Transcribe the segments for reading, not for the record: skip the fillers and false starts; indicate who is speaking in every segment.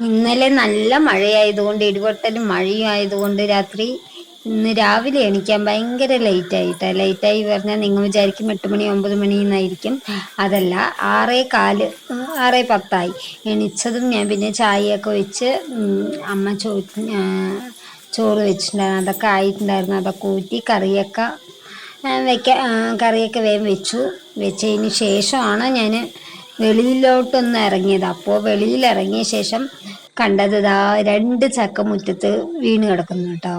Speaker 1: ഇന്നലെ നല്ല മഴയായതുകൊണ്ട് ഇടിവെട്ടലും മഴയും ആയതുകൊണ്ട് ഇന്ന് രാവിലെ എണീക്കാൻ ഭയങ്കര ലേറ്റായി പറഞ്ഞാൽ നിങ്ങൾ വിചാരിക്കും 8 മണി 9 മണി എന്നായിരിക്കും. അതല്ല, 6:15 6:10 എണീച്ചതും ഞാൻ പിന്നെ ചായയൊക്കെ വെച്ച് അമ്മ ചോറ് വെച്ചിട്ടുണ്ടായിരുന്നു, അതൊക്കെ ആയിട്ടുണ്ടായിരുന്നു. അതൊക്കെ ഊറ്റി കറിയൊക്കെ വേഗം വെച്ചതിന് ശേഷമാണ് ഞാൻ വെളിയിലോട്ടൊന്ന് ഇറങ്ങിയത്. അപ്പോൾ വെളിയിലിറങ്ങിയ ശേഷം കണ്ടത് 2 ചക്ക മുറ്റത്ത് വീണ് കിടക്കുന്നു കേട്ടോ.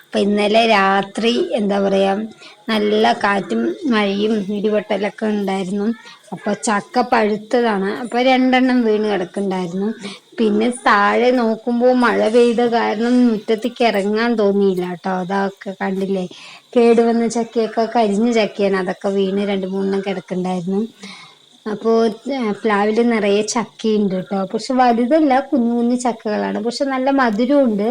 Speaker 1: അപ്പം ഇന്നലെ രാത്രി എന്താ പറയുക, നല്ല കാറ്റും മഴയും ഇടിവെട്ടലൊക്കെ ഉണ്ടായിരുന്നു. അപ്പോൾ ചക്ക പഴുത്തതാണ്, അപ്പോൾ 2 വീണ് കിടക്കുന്നുണ്ടായിരുന്നു. പിന്നെ താഴെ നോക്കുമ്പോൾ മഴ പെയ്ത കാരണം മുറ്റത്തേക്ക് ഇറങ്ങാൻ തോന്നിയില്ല കേട്ടോ. അതൊക്കെ കണ്ടില്ലേ, കേടുവന്ന ചക്കയൊക്കെ കരിഞ്ഞ ചക്കയാണ്, അതൊക്കെ വീണ് 2 3 കിടക്കുന്നുണ്ടായിരുന്നു. അപ്പോൾ പ്ലാവിൽ നിറയെ ചക്കയുണ്ട് കേട്ടോ. പക്ഷെ വലുതല്ല, കുഞ്ഞു കുഞ്ഞു ചക്കകളാണ്. പക്ഷെ നല്ല മധുരമുണ്ട്.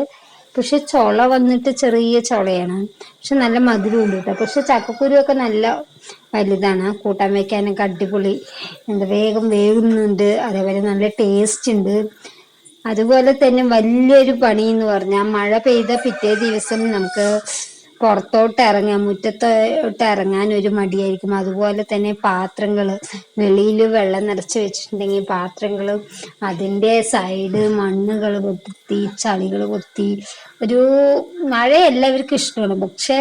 Speaker 1: പക്ഷെ ചുള വന്നിട്ട് ചെറിയ ചുളയാണ്, പക്ഷെ നല്ല മധുരമുണ്ട് കേട്ടോ. പക്ഷെ ചക്കക്കുരുവൊക്കെ നല്ല വലുതാണ്, കൂട്ടാൻ വയ്ക്കാനൊക്കെ അടിപൊളി, വേഗം വേകുന്നുണ്ട്, അതേപോലെ നല്ല ടേസ്റ്റ് ഉണ്ട്. അതുപോലെ തന്നെ വലിയൊരു പണി എന്ന് പറഞ്ഞാൽ, മഴ പെയ്ത പിറ്റേ ദിവസം നമുക്ക് മുറ്റത്തോട്ട് ഇറങ്ങാൻ ഒരു മടിയായിരിക്കും. അതുപോലെ തന്നെ പാത്രങ്ങൾ വെളിയിൽ വെള്ളം നിറച്ച് വെച്ചിട്ടുണ്ടെങ്കിൽ പാത്രങ്ങൾ അതിൻ്റെ സൈഡ് മണ്ണുകൾ കൊത്തി ചളികൾ കൊത്തി മഴ എല്ലാവർക്കും ഇഷ്ടമാണ്. പക്ഷെ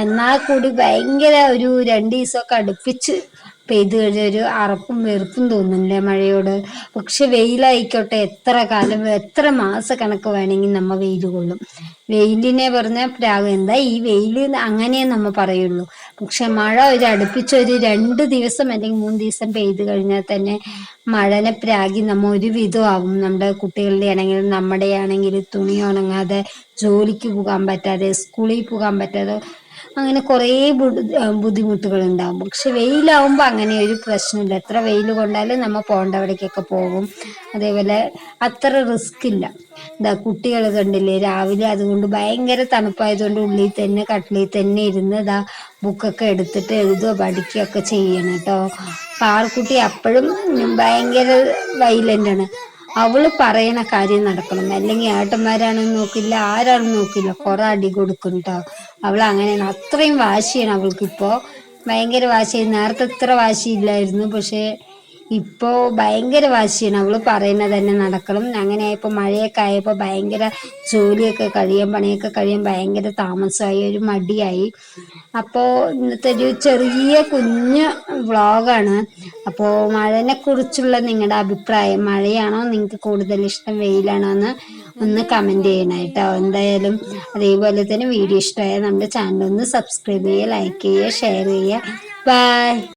Speaker 1: എന്നാൽ കൂടി ഭയങ്കര ഒരു 2 ദിവസമൊക്കെ അടുപ്പിച്ച് പെയ്ത് കഴിഞ്ഞാൽ ഒരു അറപ്പും വെറുപ്പും തോന്നുന്നില്ലേ മഴയോട്. പക്ഷെ വെയിലായിക്കോട്ടെ, എത്ര മാസക്കണക്ക് വേണമെങ്കിൽ നമ്മ വെയിൽ കൊള്ളും. വെയിലിനെ പറഞ്ഞാൽ പ്രാഗം, എന്താ ഈ വെയിൽ അങ്ങനെ നമ്മൾ പറയുള്ളൂ. പക്ഷെ മഴ അടുപ്പിച്ച് ഒരു 2 ദിവസം അല്ലെങ്കിൽ 3 ദിവസം പെയ്ത് കഴിഞ്ഞാൽ തന്നെ മഴനെ പ്രാഗി നമ്മ ഒരു വിധമാവും. നമ്മുടെ കുട്ടികളുടെ ആണെങ്കിലും നമ്മുടെ ആണെങ്കിലും തുണി ഉണങ്ങാതെ, ജോലിക്ക് പോകാൻ പറ്റാതെ, സ്കൂളിൽ പോകാൻ പറ്റാതെ, അങ്ങനെ കുറേ ബുദ്ധിമുട്ടുകൾ ഉണ്ടാകും. പക്ഷെ വെയിലാവുമ്പോൾ അങ്ങനെ ഒരു പ്രശ്നമില്ല, എത്ര വെയിൽ കൊണ്ടാലും നമ്മൾ പോകേണ്ടവിടേക്കൊക്കെ പോകും. അതേപോലെ അത്ര റിസ്ക് ഇല്ല. കുട്ടികൾ കണ്ടില്ലേ രാവിലെ, അതുകൊണ്ട് ഭയങ്കര തണുപ്പായതുകൊണ്ട് ഉള്ളിൽ തന്നെ കട്ടിലിൽ തന്നെ ഇരുന്ന് ബുക്കൊക്കെ എടുത്തിട്ട് എഴുതുകയോ പഠിക്കുകയൊക്കെ ചെയ്യണം കേട്ടോ. പാർക്കുട്ടി അപ്പോഴും ഭയങ്കര വൈലൻ്റാണ്. അവള് പറയണ കാര്യം നടക്കണം, അല്ലെങ്കിൽ ഏട്ടന്മാരാണെന്ന് നോക്കില്ല, ആരാണെന്ന് നോക്കില്ല, കുറെ അടി കൊടുക്കും കേട്ടോ. അവൾ അങ്ങനെയാണ്, അത്രയും വാശിയാണ് അവൾക്കിപ്പോൾ, ഭയങ്കര വാശിയായി. നേരത്തെ ഇത്ര വാശിയില്ലായിരുന്നു, പക്ഷേ ഇപ്പോൾ ഭയങ്കര വാശിയാണ്. അവൾ പറയുന്നത് തന്നെ നടക്കണം. അങ്ങനെ ആയപ്പോൾ മഴയൊക്കെ ആയപ്പോൾ ഭയങ്കര പണിയൊക്കെ കഴിയാൻ ഭയങ്കര താമസമായി, ഒരു മടിയായി. അപ്പോൾ ഇന്നത്തെ ഒരു ചെറിയ കുഞ്ഞ് വ്ളോഗാണ്. അപ്പോൾ മഴനെ കുറിച്ചുള്ള നിങ്ങളുടെ അഭിപ്രായം, മഴയാണോ നിങ്ങൾക്ക് കൂടുതൽ ഇഷ്ടം, വെയിലാണോ എന്ന് ഒന്ന് കമൻറ്റ് ചെയ്യണം കേട്ടോ. എന്തായാലും അതേപോലെ തന്നെ വീഡിയോ ഇഷ്ടമായാൽ നമ്മുടെ ചാനൽ ഒന്ന് സബ്സ്ക്രൈബ് ചെയ്യുക, ലൈക്ക് ചെയ്യുക, ഷെയർ ചെയ്യുക. ബൈ.